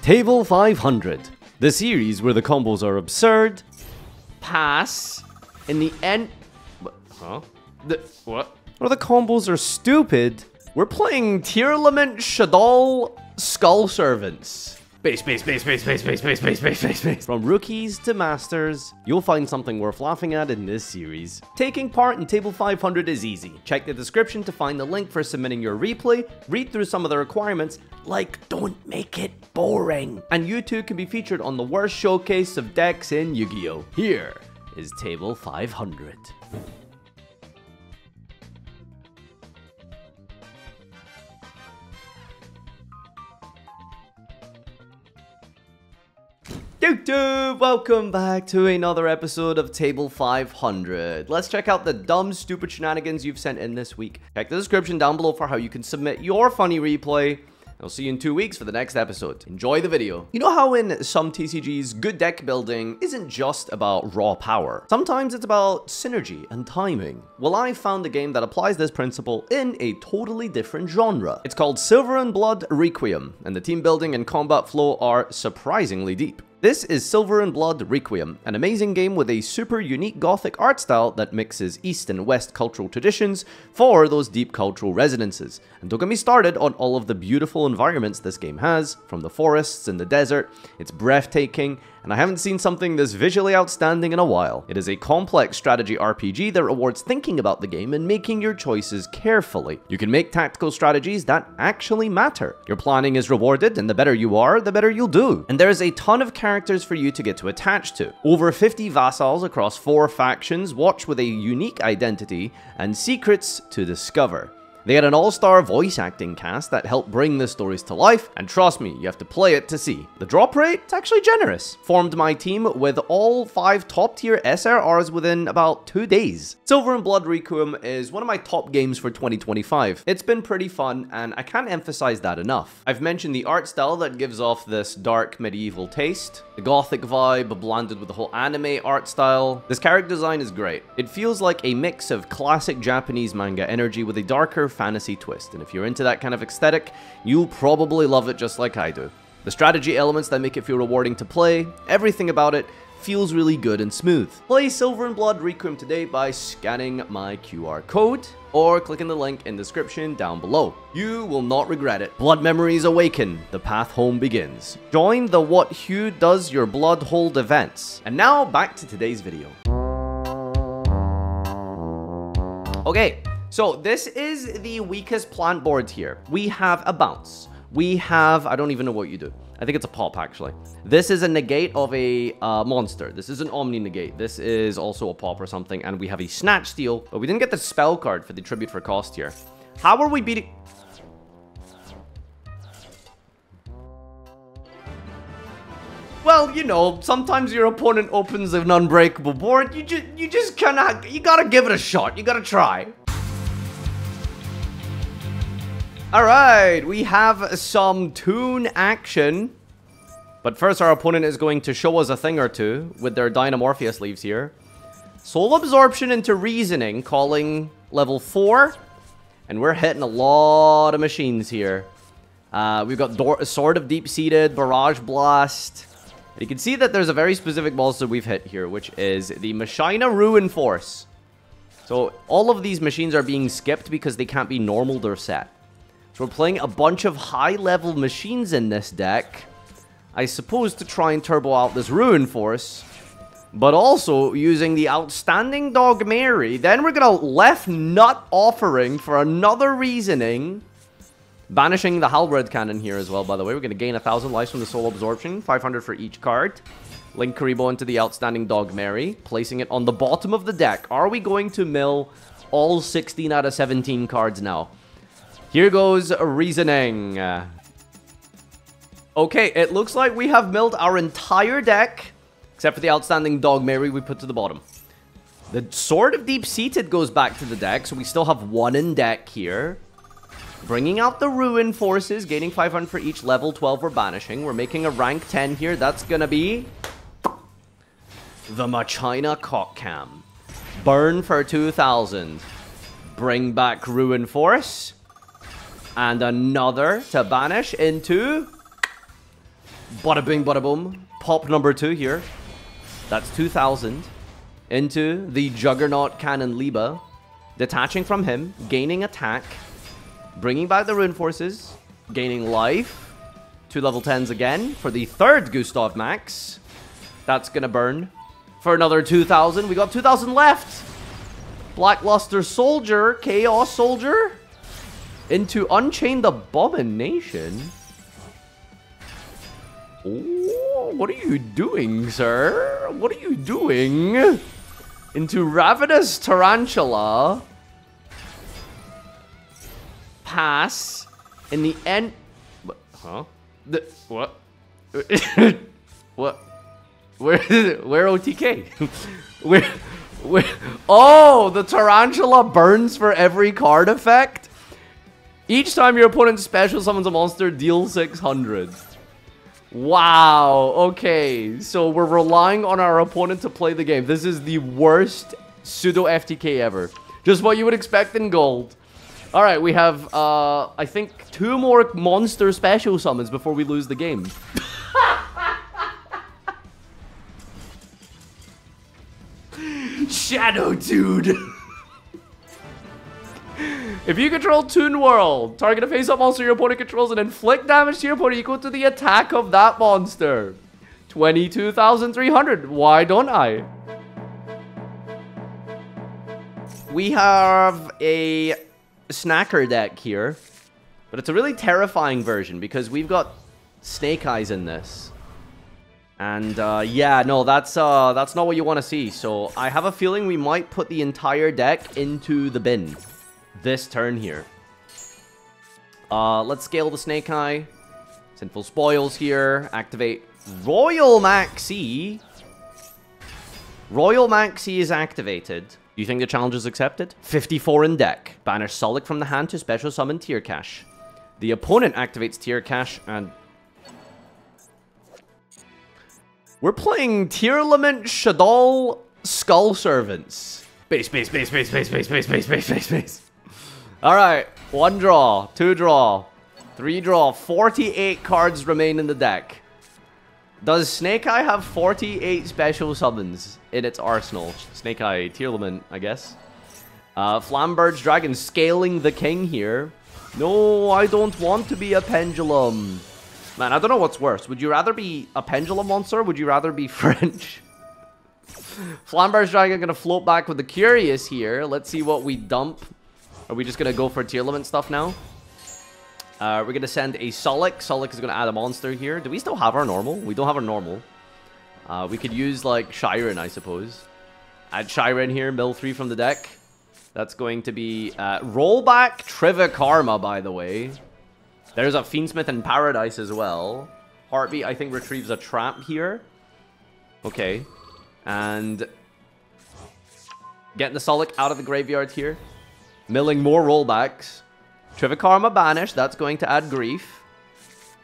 Table 500, the series where the combos are absurd, pass, in the end... Huh? What? Or the combos are stupid. We're playing Tearlament Shadal Skull Servants. Base. From rookies to masters, you'll find something worth laughing at in this series. Taking part in Table 500 is easy. Check the description to find the link for submitting your replay, read through some of the requirements, like don't make it boring. And you too can be featured on the worst showcase of decks in Yu-Gi-Oh! Here is Table 500. YouTube, welcome back to another episode of Table 500. Let's check out the dumb, stupid shenanigans you've sent in this week. Check the description down below for how you can submit your funny replay. I'll see you in 2 weeks for the next episode. Enjoy the video. You know how in some TCGs, good deck building isn't just about raw power. Sometimes it's about synergy and timing. Well, I found a game that applies this principle in a totally different genre. It's called Silver and Blood Requiem, and the team building and combat flow are surprisingly deep. This is Silver and Blood Requiem, an amazing game with a super unique gothic art style that mixes East and West cultural traditions for those deep cultural resonances. And don't get me started on all of the beautiful environments this game has, from the forests and the desert. It's breathtaking, and I haven't seen something this visually outstanding in a while. It is a complex strategy RPG that rewards thinking about the game and making your choices carefully. You can make tactical strategies that actually matter. Your planning is rewarded, and the better you are, the better you'll do. And there's a ton of characters for you to get to attach to. Over 50 vassals across 4 factions, watch with a unique identity, and secrets to discover. They had an all-star voice acting cast that helped bring the stories to life, and trust me, you have to play it to see. The drop rate? It's actually generous. Formed my team with all 5 top-tier SRRs within about 2 days. Silver and Blood Requiem is one of my top games for 2025. It's been pretty fun, and I can't emphasize that enough. I've mentioned the art style that gives off this dark medieval taste, the gothic vibe blended with the whole anime art style. This character design is great. It feels like a mix of classic Japanese manga energy with a darker fantasy twist, and if you're into that kind of aesthetic, you'll probably love it just like I do. The strategy elements that make it feel rewarding to play, everything about it feels really good and smooth. Play Silver and Blood Requiem today by scanning my QR code or clicking the link in the description down below. You will not regret it. Blood memories awaken, the path home begins. Join the What Hue Does Your Blood Hold events. And now back to today's video. Okay. So this is the weakest plant board here. We have a bounce. We have, I don't even know what you do. I think it's a pop actually. This is a negate of a monster. This is an omni negate. This is also a pop or something. And we have a snatch steal, but we didn't get the spell card for the tribute for cost here. How are we beating? Well, you know, sometimes your opponent opens an unbreakable board. You just cannot, you gotta give it a shot. You gotta try. Alright, we have some Toon action. But first our opponent is going to show us a thing or two with their Dynamorpheus leaves here. Soul Absorption into Reasoning, calling level 4. And we're hitting a lot of machines here. We've got Sword of Deep-Seated, Barrage Blast. And you can see that there's a very specific monster we've hit here, which is the Machina Ruin Force. So all of these machines are being skipped because they can't be normaled or set. So we're playing a bunch of high-level machines in this deck, I suppose to try and turbo out this Ruin Force, but also using the outstanding Dog Mary. Then we're going to left nut offering for another reasoning, banishing the Halberd Cannon here as well, by the way. We're going to gain 1,000 lives from the Soul Absorption, 500 for each card. Link Karibo into the outstanding Dog Mary, placing it on the bottom of the deck. Are we going to mill all 16 out of 17 cards now? Here goes Reasoning. Okay, it looks like we have milled our entire deck, except for the outstanding Dog Mary we put to the bottom. The Sword of Deep-Seated goes back to the deck, so we still have 1 in deck here. Bringing out the Ruin Forces, gaining 500 for each level 12 we're banishing. We're making a rank 10 here. That's gonna be the Machina Cockcam. Burn for 2,000. Bring back Ruin Force. And another to banish into Bada bing, bada boom. Pop number 2 here. That's 2,000. Into the Juggernaut Cannon Liba. Detaching from him. Gaining attack. Bringing back the Rune Forces. Gaining life. 2 level 10s again for the 3rd Gustav Max. That's gonna burn for another 2,000. We got 2,000 left. Blackluster Soldier. Chaos Soldier. Into Unchained Abomination. Oh, what are you doing, sir? What are you doing? Into Ravenous Tarantula. Pass. In the end... Huh? What? What? Where OTK? where? Oh, the Tarantula burns for every card effect? Each time your opponent special summons a monster, deal 600. Wow, okay, so we're relying on our opponent to play the game. This is the worst pseudo FTK ever. Just what you would expect in gold. Alright, we have, I think 2 more monster special summons before we lose the game. Shadow Dude. If you control Toon World, target a face-up monster your opponent controls and inflict damage to your opponent equal to the attack of that monster. 22,300. Why don't I? We have a snacker deck here, but it's a really terrifying version because we've got Snake Eyes in this. And yeah, no, that's not what you want to see. So I have a feeling we might put the entire deck into the bin this turn here. Let's scale the Snake Eye. Sinful Spoils here. Activate Royal Maxi. Royal Maxi is activated. Do you think the challenge is accepted? 54 in deck. Banish Solic from the hand to special summon Tier Cash. The opponent activates Tier Cash and... We're playing Tier Lament Shadol Skull Servants. Base. Alright, 1 draw, 2 draw, 3 draw, 48 cards remain in the deck. Does Snake Eye have 48 special summons in its arsenal? Snake Eye, Tearlament, I guess. Flamberge Dragon scaling the king here. No, I don't want to be a pendulum. Man, I don't know what's worse. Would you rather be a pendulum monster or would you rather be French? Flamberge Dragon gonna float back with the Curious here. Let's see what we dump. Are we just going to go for Tier Limit stuff now? We're going to send a Solic. Solic is going to add a monster here. Do we still have our normal? We don't have our normal. We could use, like, Shiren, I suppose. Add Shiren here. Mill 3 from the deck. That's going to be rollback Trivikarma, by the way. There's a Fiendsmith in Paradise as well. Heartbeat, I think, retrieves a trap here. Okay. And getting the Solic out of the graveyard here. Milling more rollbacks. Trivikarma banished. That's going to add Grief.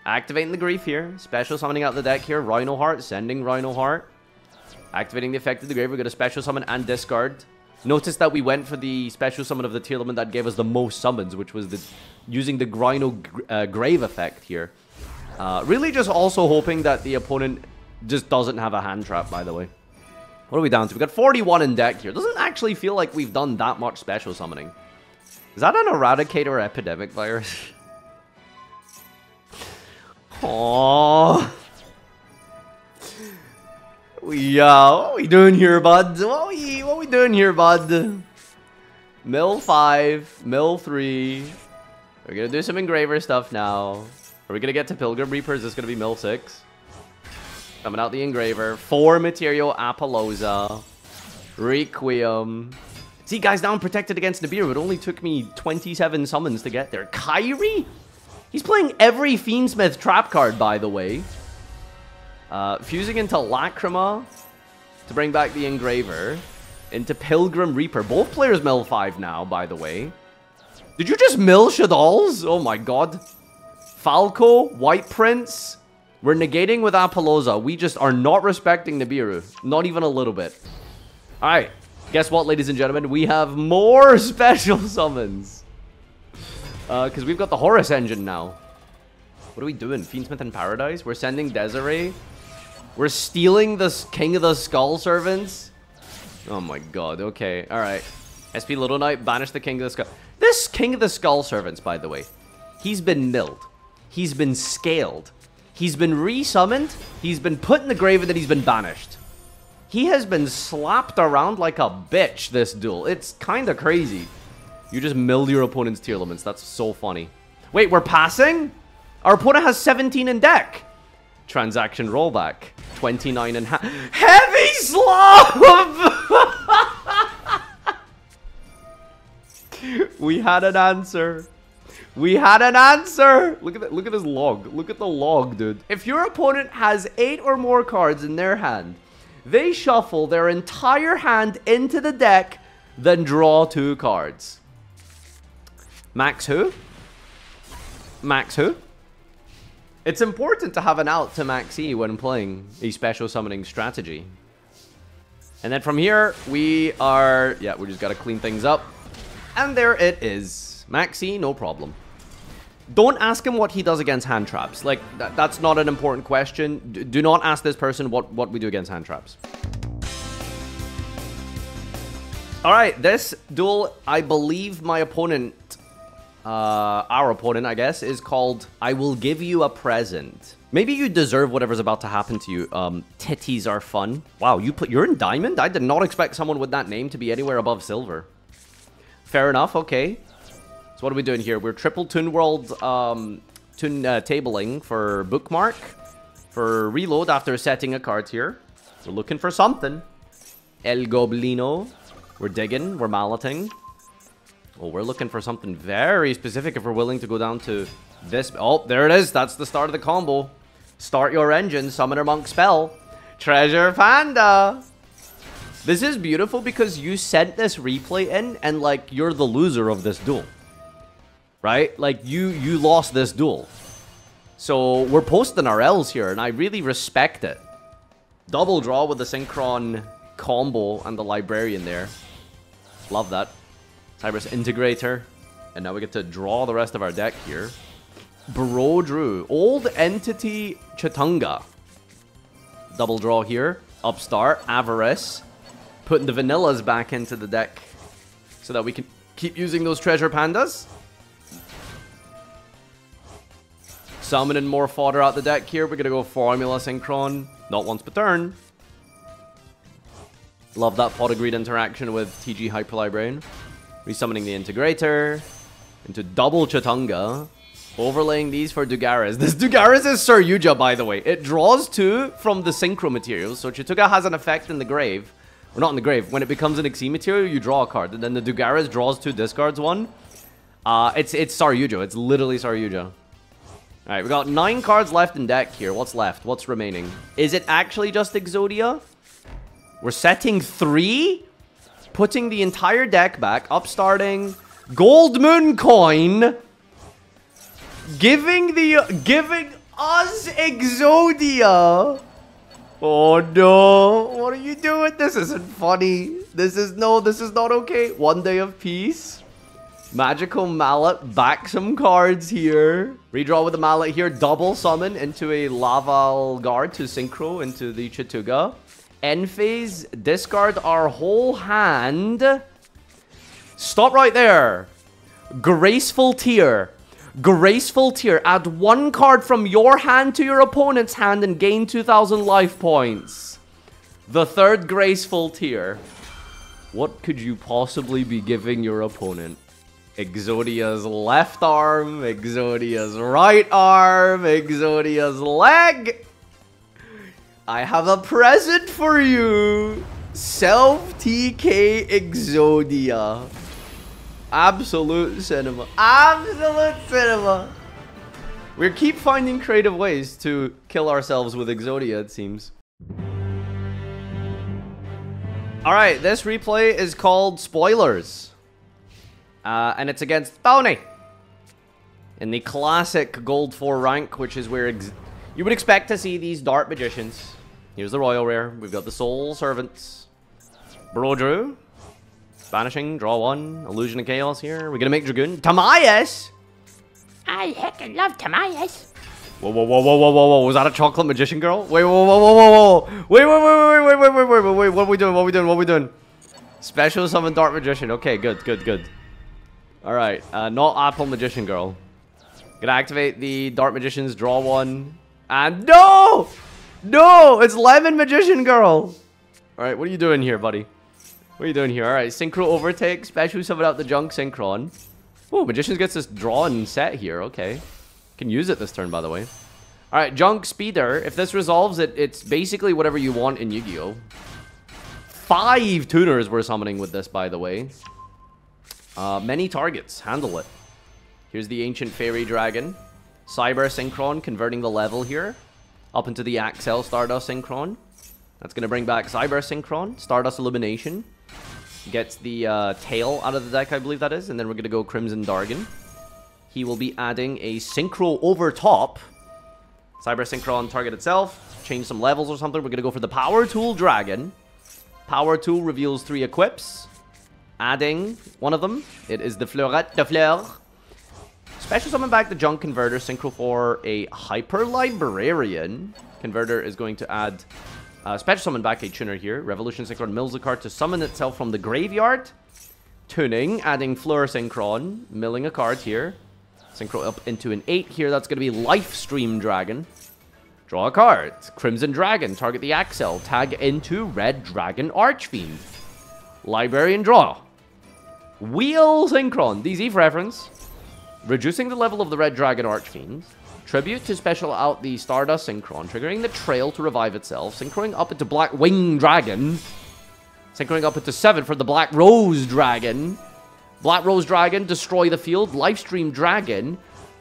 Activating the Grief here. Special summoning out the deck here. Rhino Heart. Sending Rhino Heart. Activating the effect of the grave. We're going to special summon and discard. Notice that we went for the special summon of the tier element that gave us the most summons, which was the using the Rhino Grave effect here. Really just also hoping that the opponent just doesn't have a hand trap, by the way. What are we down to? We've got 41 in deck here. Doesn't actually feel like we've done that much special summoning. Is that an Eradicator or Epidemic Virus? Aww. What are we doing here, bud? What are we doing here, bud? Mill 5, Mill 3. We're gonna do some Engraver stuff now. Are we gonna get to Pilgrim Reaper? Is this gonna be Mill 6? Coming out the Engraver. 4 Material Apollosa. Requiem. See, guys, now I'm protected against Nibiru. It only took me 27 summons to get there. Kyrie? He's playing every Fiendsmith trap card, by the way. Fusing into Lacrima to bring back the Engraver. Into Pilgrim Reaper. Both players mill 5 now, by the way. Did you just mill Shaddolls? Oh my god. Falco, White Prince. We're negating with Apollosa. We just are not respecting Nibiru. Not even a little bit. Alright. Guess what, ladies and gentlemen? We have more special summons. Because we've got the Horus engine now. What are we doing? Fiendsmith in Paradise? We're sending Desiree? We're stealing the King of the Skull Servants? Oh my god, okay, alright. SP Little Knight, banish the King of the Skull. This King of the Skull Servants, by the way, he's been milled. He's been scaled. He's been resummoned. He's been put in the grave, and then he's been banished. He has been slapped around like a bitch, this duel. It's kind of crazy. You just milled your opponent's tier limits. That's so funny. Wait, we're passing? Our opponent has 17 in deck. Transaction rollback. 29 in hand. Heavy Slump! We had an answer. We had an answer. Look at that. Look at this log. Look at the log, dude. If your opponent has 8 or more cards in their hand, they shuffle their entire hand into the deck, then draw 2 cards. Maxx WHO? Maxx WHO? It's important to have an out to Maxx E when playing a special summoning strategy. And then from here, we are... Yeah, we just gotta clean things up. And there it is. Maxx E, no problem. Don't ask him what he does against hand traps. Like, that's not an important question. Do not ask this person what we do against hand traps. Alright, this duel, I believe my opponent... our opponent, I guess, is called I Will Give You a Present. Maybe you deserve whatever's about to happen to you. Titties are fun. Wow, you're in Diamond? I did not expect someone with that name to be anywhere above Silver. Fair enough, okay. So what are we doing here? We're triple Toon World tabling for Bookmark. For reload after setting a card here. We're looking for something. El Goblino. We're digging. We're malleting. Oh, we're looking for something very specific if we're willing to go down to this. Oh, there it is. That's the start of the combo. Start your engine. Summoner Monk spell. Treasure Panda. This is beautiful because you sent this replay in and, like, you're the loser of this duel. Right? Like, you lost this duel. So, we're posting our L's here, and I really respect it. Double draw with the Synchron combo and the Librarian there. Love that. Cyberus Integrator. And now we get to draw the rest of our deck here. Bro Drew. Old Entity Chatunga. Double draw here. Upstart. Avarice. Putting the vanillas back into the deck so that we can keep using those treasure pandas. Summoning more fodder out the deck here. We're going to go Formula Synchron. Not once per turn. Love that Pot of Greed interaction with TG Hyper Librarian. Resummoning the Integrator into double Chatunga. Overlaying these for Dugaris. This Dugaris is Sir Yugioh, by the way. It draws 2 from the Synchro materials. So Chatunga has an effect in the grave. Or not in the grave. When it becomes an Xe material, you draw a card. And then the Dugaris draws 2, discards 1. It's Sir Yugioh. It's literally Sir Yugioh. Alright, we got 9 cards left in deck here. What's left? What's remaining? Is it actually just Exodia? We're setting 3? Putting the entire deck back. Upstarting. Gold Moon Coin. Giving us Exodia. Oh no. What are you doing? This isn't funny. This is not okay. One Day of Peace. Magical Mallet. Back some cards here. Redraw with the Mallet here. Double summon into a Laval Guard to Synchro into the Chatunga. End phase. Discard our whole hand. Stop right there. Graceful Tear. Graceful Tear. Add 1 card from your hand to your opponent's hand and gain 2,000 life points. The 3rd Graceful Tear. What could you possibly be giving your opponent? Exodia's left arm. Exodia's right arm. Exodia's leg. I have a present for you. Self-TK Exodia. Absolute cinema. Absolute cinema. We keep finding creative ways to kill ourselves with Exodia, it seems. Alright, this replay is called Spoilers. And it's against Tony. In the classic Gold 4 rank, which is where you would expect to see these Dart Magicians. Here's the Royal Rare. We've got the Soul Servants. Bro Drew. Banishing, draw 1. Illusion of Chaos here. We're gonna make Dragoon. Tamayas! I heckin' love Tamayas. Whoa, whoa, whoa, whoa, whoa, whoa, whoa. Was that a chocolate magician girl? Wait, whoa, whoa, whoa, whoa, whoa. Wait, wait, wait, wait, wait, wait, wait, wait, wait. What are we doing? What are we doing? What are we doing? Special summon Dart Magician. Okay, good, good, good. Alright, not Apple Magician girl. Gonna activate the Dart Magicians, draw one. And no! No! It's Lemon Magician girl! Alright, what are you doing here, buddy? What are you doing here? Alright, Synchro Overtake, special summon out the Junk Synchron. Oh, Magicians gets this draw and set here, okay. Can use it this turn, by the way. Alright, Junk Speeder. If this resolves it, it's basically whatever you want in Yu-Gi-Oh! 5 tuners we're summoning with this, by the way. Many targets. Handle it. Here's the Ancient Fairy Dragon. Cyber Synchron, converting the level here. Up into the Axel Stardust Synchron. That's going to bring back Cyber Synchron. Stardust Illumination. Gets the tail out of the deck, I believe that is. And then we're going to go Crimson Dargon. He will be adding a Synchro over top. Cyber Synchron target itself. Change some levels or something. We're going to go for the Power Tool Dragon. Power Tool reveals 3 equips. Adding one of them. It is the Fleurette de Fleur. Special summon back the Junk Converter. Synchro for a Hyper Librarian. Converter is going to add... special summon back a tuner here. Revolution Synchron mills the card to summon itself from the graveyard. Tuning. Adding Fleur Synchron. Milling a card here. Synchro up into an 8 here. That's going to be Life Stream Dragon. Draw a card. Crimson Dragon. Target the Axel. Tag into Red Dragon Archfiend. Librarian draw. Wheel Synchron. DZ reference. Reducing the level of the Red Dragon Archfiend. Tribute to special out the Stardust Synchron. Triggering the trail to revive itself. Synchroing up into Black Wing Dragon. Synchroing up into 7 for the Black Rose Dragon. Black Rose Dragon. Destroy the field. Lifestream Dragon.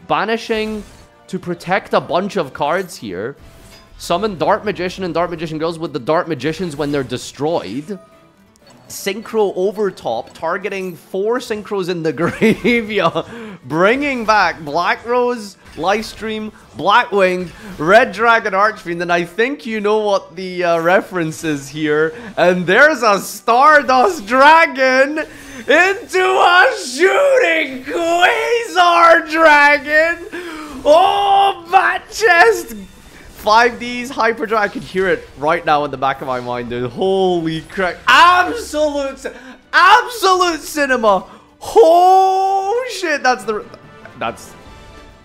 Banishing to protect a bunch of cards here. Summon Dart Magician and Dart Magician Girls with the Dart Magicians when they're destroyed. Synchro over top, targeting 4 Synchros in the graveyard. Bringing back Black Rose, Lifestream, Blackwing, Red Dragon Archfiend. And I think you know what the reference is here. And there's a Stardust Dragon into a Shooting Quasar Dragon. Oh, Bat Chest. 5Ds, Hyperdrive. I can hear it right now in the back of my mind, dude. Holy crap. Absolute cinema. Oh, shit. That's...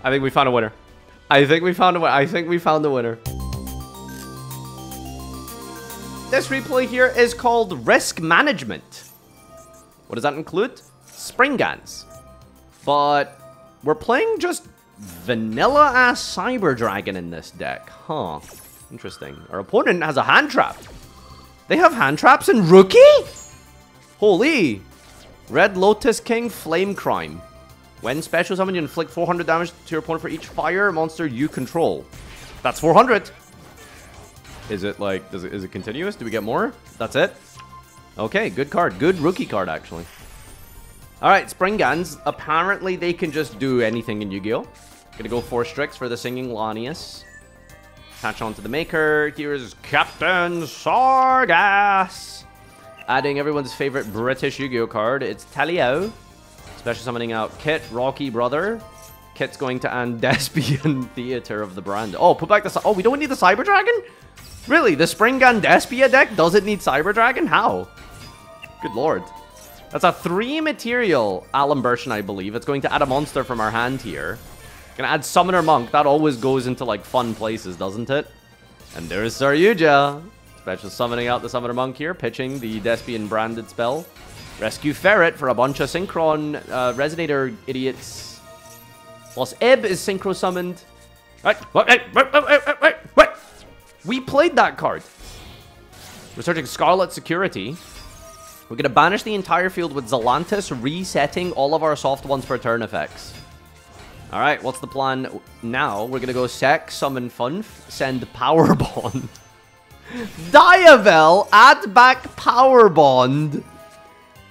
I think we found a winner. I think we found a winner. This replay here is called Risk Management. What does that include? Springans. But we're playing just... vanilla-ass Cyber Dragon in this deck. Huh. Interesting. Our opponent has a hand trap. They have hand traps in Rookie? Holy. Red Lotus King Flame Crime. When special summon, you inflict 400 damage to your opponent for each fire monster you control. That's 400. Is it like, is it continuous? Do we get more? That's it? Okay, good card. Good rookie card, actually. Alright, Springans. Apparently, they can just do anything in Yu-Gi-Oh! Gonna go 4 Strix for the Singing Lanius. Attach on to the Maker. Here's Captain Sargas. Adding everyone's favorite British Yu-Gi-Oh! Card. It's Talio. Special summoning out Kit, Rocky Brother. Kit's going to end Despian Theater of the Brand. Oh, put back the... Oh, we don't need the Cyber Dragon? Really? The Springan Despia deck doesn't need Cyber Dragon? How? Good lord. That's a 3 material Alum Burschen, I believe. It's going to add a monster from our hand here. Gonna add Summoner Monk. That always goes into, like, fun places, doesn't it? And there's Sir Yugioh. Special summoning out the Summoner Monk here. Pitching the Despian branded spell. Rescue Ferret for a bunch of Synchron Resonator idiots. Plus Ib is Synchro summoned. Wait. We played that card. We're searching Scarlet Security. We're going to banish the entire field with Zelantis, resetting all of our soft ones per turn effects. Alright, what's the plan now? We're going to go Sec, Summon Funf, send Power Bond. Diavel, add back Power Bond.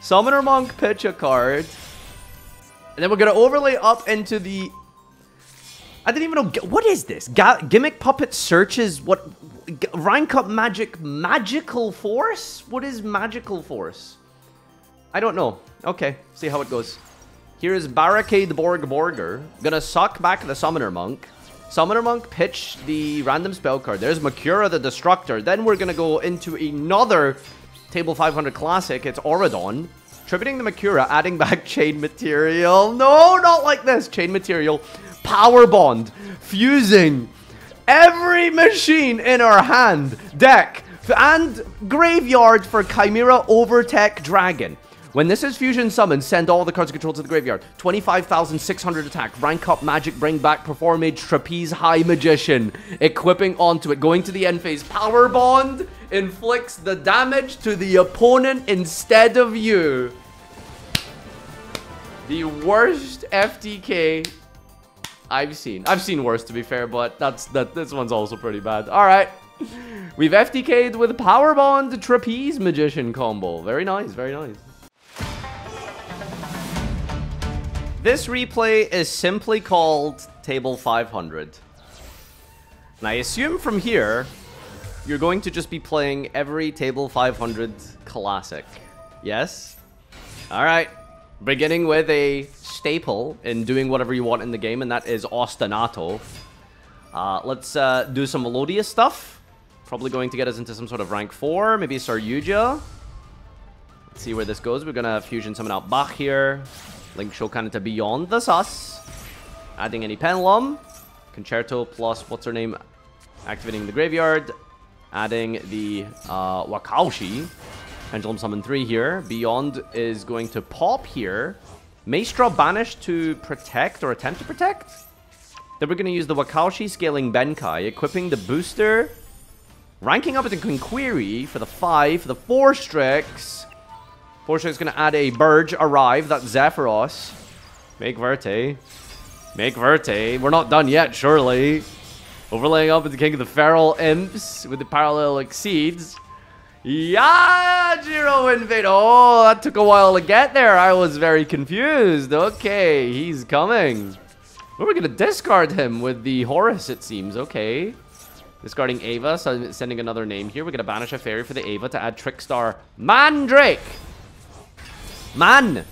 Summoner Monk, pitch a card. And then we're going to overlay up into the... I didn't even know... What is this? Gimmick Puppet searches what... Rank up magical force? What is magical force? I don't know. Okay, see how it goes. Here is Barricade Borger. Gonna suck back the Summoner Monk. Summoner Monk, pitch the random spell card. There's Makura the Destructor. Then we're going to go into another Table 500 classic. It's Auradon. Tributing the Makura, adding back Chain Material. No, not like this. Chain Material. Power Bond. Fusing every machine in our hand, deck, and graveyard for Chimera Overtech Dragon. When this is fusion summoned, send all the cards controlled to the graveyard. 25,600 attack. Rank up Magic, bring back Perform Mage, Trapeze High Magician. Equipping onto it. Going to the end phase. Power Bond inflicts the damage to the opponent instead of you. The worst FTK I've seen. I've seen worse, to be fair, but this one's also pretty bad. All right. We've FTK'd with Power Bond Trapeze Magician combo. Very nice, very nice. This replay is simply called Table 500. And I assume from here, you're going to just be playing every Table 500 classic. Yes? Alright. Beginning with a staple in doing whatever you want in the game, and that is Ostinato. Let's do some melodious stuff. Probably going to get us into some sort of rank 4, maybe start Yugioh. Let's see where this goes. We're gonna fusion summon out Bach here. Link Shokan into Beyond the Sus. Adding any Pendulum. Concerto plus, what's her name? Activating the Graveyard. Adding the Wakaushi. Pendulum Summon 3 here. Beyond is going to pop here. Maestra banished to protect or attempt to protect. Then we're going to use the Wakaushi scaling Benkai. Equipping the booster. Ranking up into Conquiri for the 5. For the 4 Strix. 4 Strix is going to add a Burge Arrive. That's Zephyros. Make Verte. Make Verte. We're not done yet, surely. Overlaying up into King of the Feral Imps with the Parallel Exceeds. Yugioh Invade. Oh, that took a while to get there. I was very confused. Okay, he's coming. We're going to discard him with the Horus, it seems. Okay. Discarding Ava, so sending another name here. We're going to banish a fairy for the Ava to add Trickstar Mandrake. Man!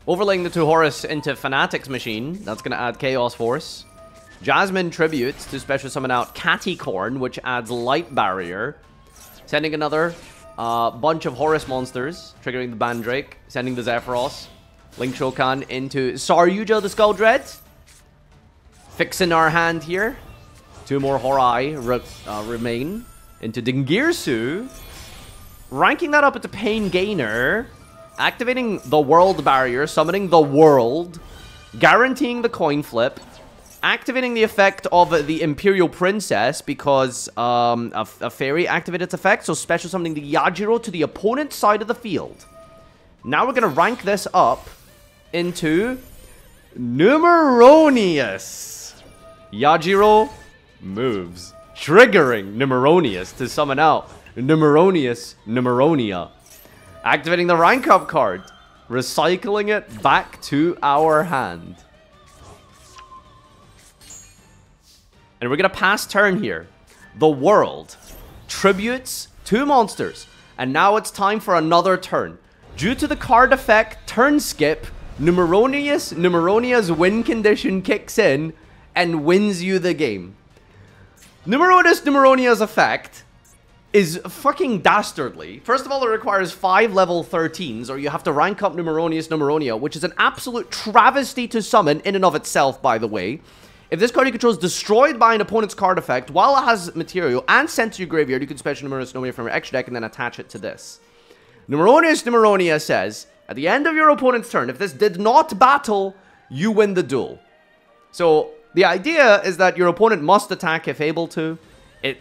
Overlaying the 2 Horus into Fanatic's Machine. That's going to add Chaos Force. Jasmine Tributes to special summon out Caticorn, which adds Light Barrier. Sending another bunch of Horus monsters. Triggering the Mandrake. Sending the Zephyros. Link Shokan into Saryuja the Skull Dread. Fixing our hand here. 2 more Horai remain. Into Dingirsu. Ranking that up into Pain Gainer. Activating the World Barrier. Summoning the World. Guaranteeing the Coin Flip. Activating the effect of the Imperial Princess because a fairy activated its effect. So special summoning the Yajiro to the opponent's side of the field. Now we're going to rank this up into Numeronius. Yajiro moves. Triggering Numeronius to summon out Numeronius Numeronia. Activating the rank up card. Recycling it back to our hand. And we're going to pass turn here. The World tributes 2 monsters. And now it's time for another turn. Due to the card effect, turn skip, Numeronia's win condition kicks in and wins you the game. Numeronia's effect is fucking dastardly. First of all, it requires 5 level 13s, or you have to rank up Numeronia, which is an absolute travesty to summon in and of itself, by the way. If this card you control is destroyed by an opponent's card effect while it has material and sent to your graveyard, you can special Numeronia from your extra deck and then attach it to this. Numeronia says, at the end of your opponent's turn, if this did not battle, you win the duel. So the idea is that your opponent must attack if able to. It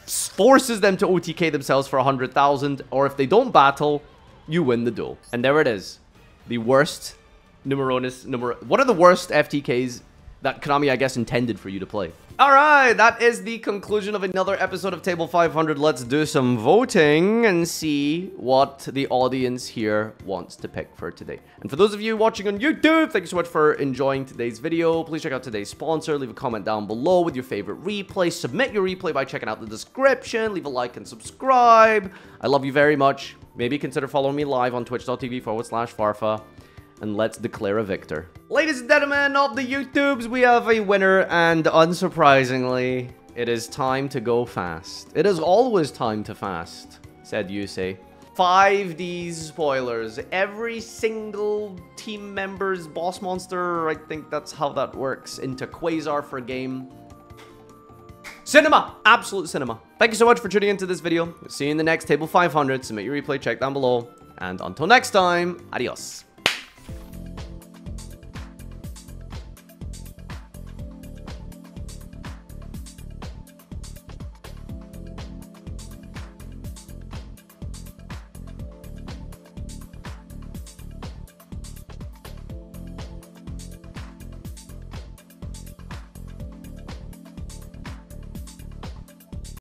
forces them to OTK themselves for 100,000, or if they don't battle, you win the duel. And there it is. The worst one of the worst FTKs that Konami, I guess, intended for you to play. Alright, that is the conclusion of another episode of Table 500. Let's do some voting and see what the audience here wants to pick for today. And for those of you watching on YouTube, thank you so much for enjoying today's video. Please check out today's sponsor. Leave a comment down below with your favorite replay. Submit your replay by checking out the description. Leave a like and subscribe. I love you very much. Maybe consider following me live on twitch.tv/Farfa. and let's declare a victor. Ladies and gentlemen of the YouTubes, we have a winner, and unsurprisingly, it is time to go fast. It is always time to fast, said Yusei. 5D spoilers. Every single team member's boss monster, I think that's how that works, into Quasar for game. Cinema! Absolute cinema. Thank you so much for tuning into this video. See you in the next Table 500. Submit your replay, check down below. And until next time, adios.